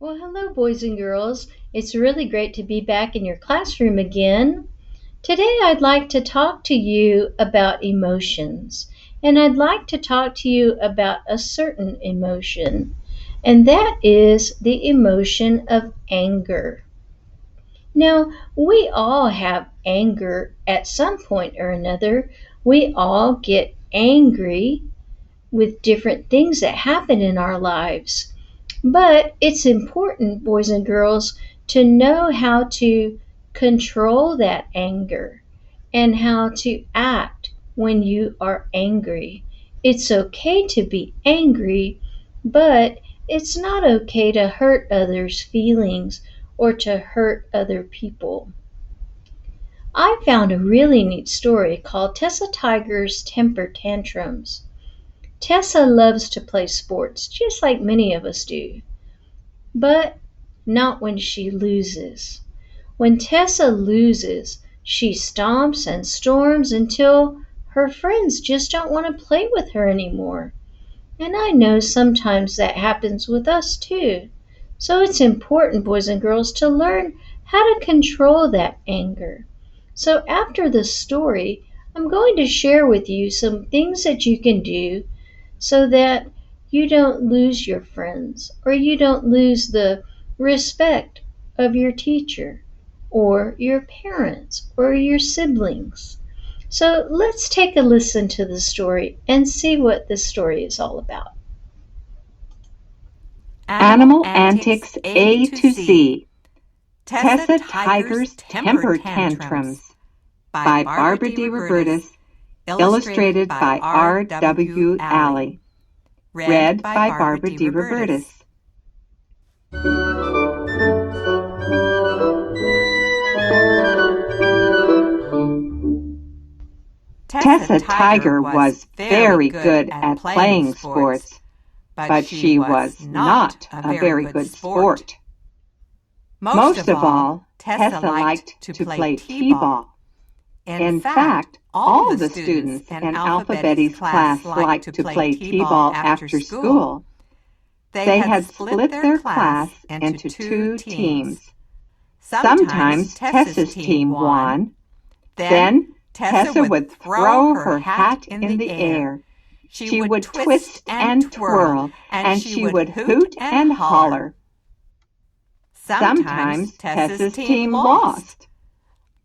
Well, hello, boys and girls. It's really great to be back in your classroom again. Today, I'd like to talk to you about emotions, and I'd like to talk to you about a certain emotion, and that is the emotion of anger. Now, we all have anger at some point or another. We all get angry with different things that happen in our lives. But it's important, boys and girls, to know how to control that anger and how to act when you are angry. It's okay to be angry, but it's not okay to hurt others' feelings or to hurt other people. I found a really neat story called Tessa Tiger's Temper Tantrums. Tessa loves to play sports, just like many of us do. But not when she loses. When Tessa loses, she stomps and storms until her friends just don't want to play with her anymore. And I know sometimes that happens with us too. So it's important, boys and girls, to learn how to control that anger. So after the story, I'm going to share with you some things that you can do so that you don't lose your friends or you don't lose the respect of your teacher or your parents or your siblings. So let's take a listen to the story and see what this story is all about. Animal Antics A to Z. Tessa Tiger's Temper Tantrums by Barbara deRubertis, illustrated by R.W. Alley. Read by Barbara deRubertis. Tessa Tiger was very good at playing sports, but she was not a very good sport. Most of all, Tessa liked to play t-ball. In fact, all the students in Alphabeti's class liked to play t-ball after school. They had split their class into two teams. Sometimes Tessa's team won. Then Tessa would throw her hat in the air. She would twist and twirl, and she would hoot and holler. Sometimes Tessa's team lost.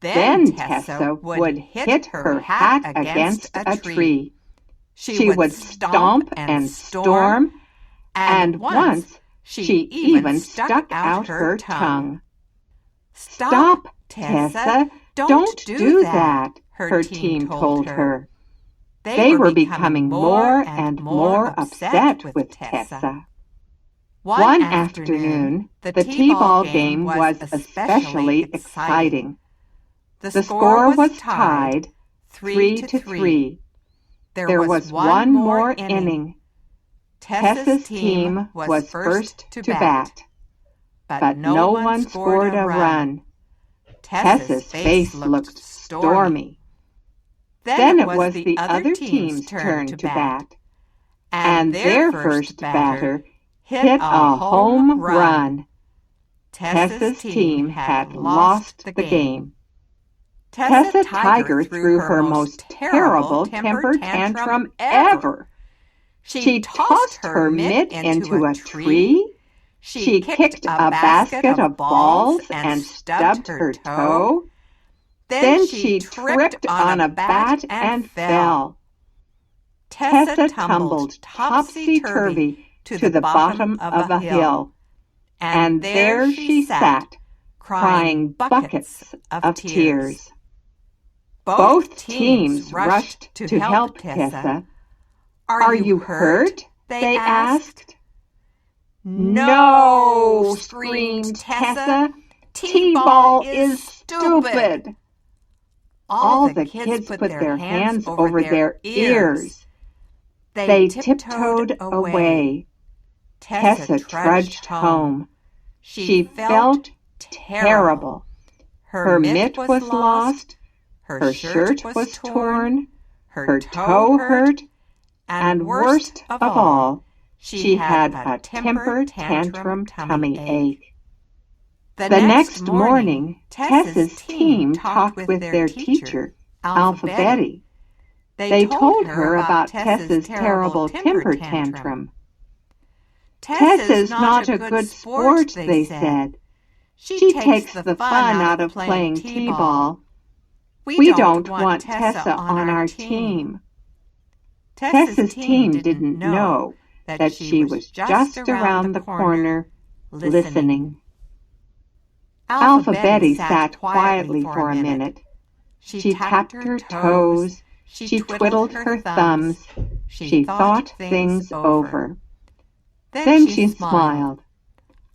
Then Tessa would hit her hat against a tree. She would stomp and storm, and once she even stuck out her tongue. "Stop, Tessa, don't do that," her team told her. They were becoming more and more upset with Tessa. One afternoon, the t-ball game was especially exciting. The score was tied 3-3. There was one more inning. Tessa's team was first to bat, but no one scored a run. Tessa's face looked stormy. Then it was the other team's turn to bat, and their first batter hit a home run. Tessa's team had lost the game. Tessa Tiger threw her most terrible temper tantrum ever. She tossed her mitt into a tree. She kicked a basket of balls and stubbed her toe. Then she tripped on a bat and fell. Tessa tumbled topsy-turvy to the bottom of a hill, and there she sat, crying buckets of tears. Both teams rushed to help Tessa. "Are you hurt?" they asked. "No," screamed Tessa. "T-ball is stupid." All the kids put their hands over their ears. They tiptoed away. Tessa trudged home. She felt terrible. Her mitt was lost, her shirt was torn, her toe hurt, and worst of all, she had a temper tantrum tummy ache. The next morning, Tessa's team talked with their teacher, Betty. They told her about Tessa's terrible temper tantrum. Tessa's not a good sport, they said. She takes the fun out of playing t-ball. We don't want Tessa on our team. Tessa's team didn't know that she was just around the corner, listening. Betty sat quietly for a minute. She tapped her toes, she twiddled her thumbs, she thought things over. Then she smiled.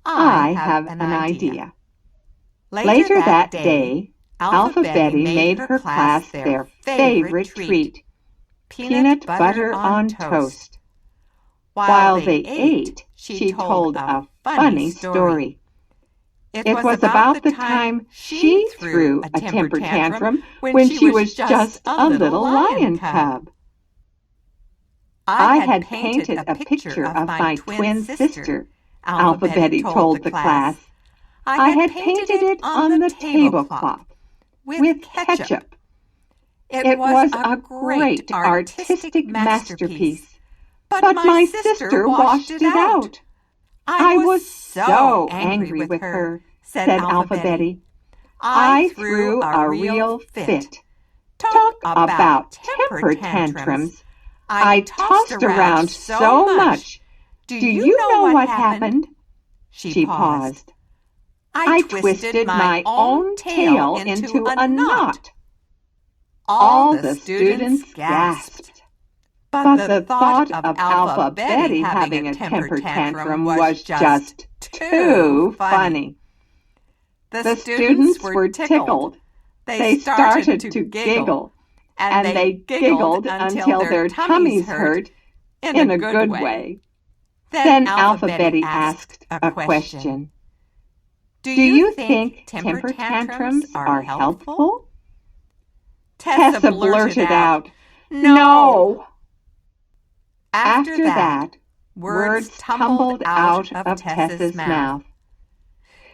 I have an idea. Later that day, Betty made her class their favorite treat, peanut butter on toast. While they ate, she told a funny story. It was about the time she threw a temper tantrum when she was just a little lion cub. I had painted a picture of my twin sister, Betty told the class. I had painted it on the tablecloth with ketchup. It was a great artistic masterpiece, but my sister washed it out. I was so angry with her, said Betty. I threw a real fit. Talk about temper tantrums. I tossed around so much. Do you know what happened? She paused. I twisted my own tail into a knot. All the students gasped. But the thought of Betty having a temper tantrum was just too funny. The students were tickled. They started to giggle, and they giggled until their tummies hurt in a good way. Then Betty asked a question. Do you think temper tantrums are helpful? Tessa blurted out, "No!" After that, words tumbled out of Tessa's mouth.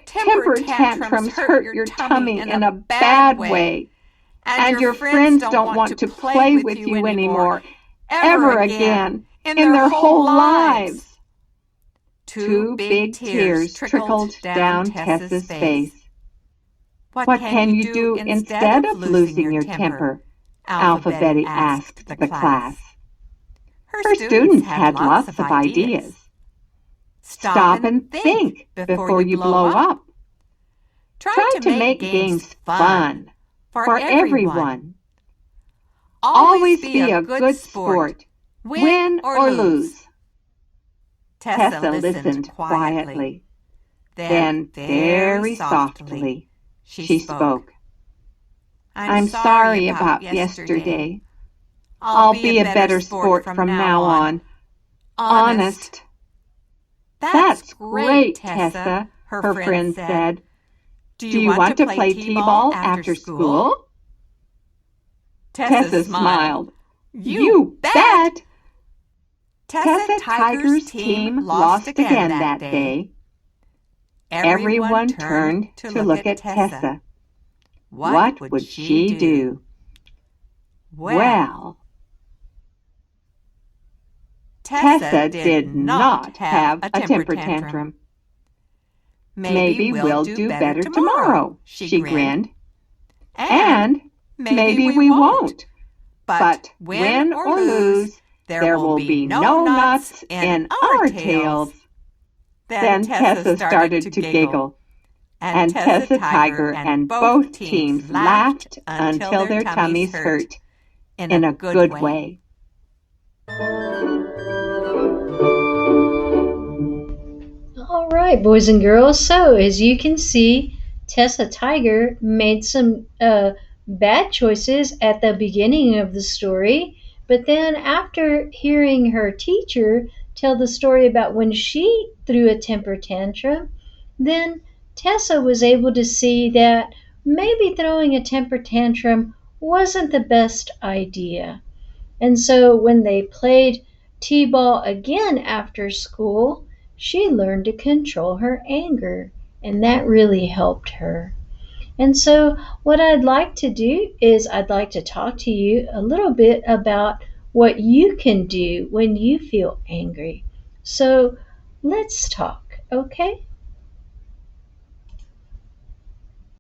Temper tantrums hurt your tummy in a bad way, and your friends don't want to play with you anymore, ever again, in their whole lives. Two big tears trickled down Tessa's face. What can you do instead of losing your temper? Betty asked the class. Her students had lots of ideas. Stop and think before you blow up. Try to make games fun for everyone. Always be a good sport, win or lose. Tessa listened quietly. Then, very softly, she spoke. I'm sorry about yesterday. I'll be a better sport from now on. Honest. That's great, Tessa, her friend said. Do you want to play t-ball after school? Tessa smiled. You bet! Tessa Tiger's team lost again that day. Everyone turned to look at Tessa. What would she do? Well, Tessa did not have a temper tantrum. Maybe we'll do better tomorrow, she grinned. And maybe we won't. But win or lose, there will be no knots in our tails. Then Tessa started to giggle, and Tessa Tiger and both teams laughed until their tummies hurt, in a good way. All right, boys and girls. So, as you can see, Tessa Tiger made some bad choices at the beginning of the story, but then after hearing her teacher tell the story about when she threw a temper tantrum, then Tessa was able to see that maybe throwing a temper tantrum wasn't the best idea. And so when they played T-ball again after school, she learned to control her anger, and that really helped her. And so, what I'd like to do is, I'd like to talk to you a little bit about what you can do when you feel angry. So, let's talk, okay?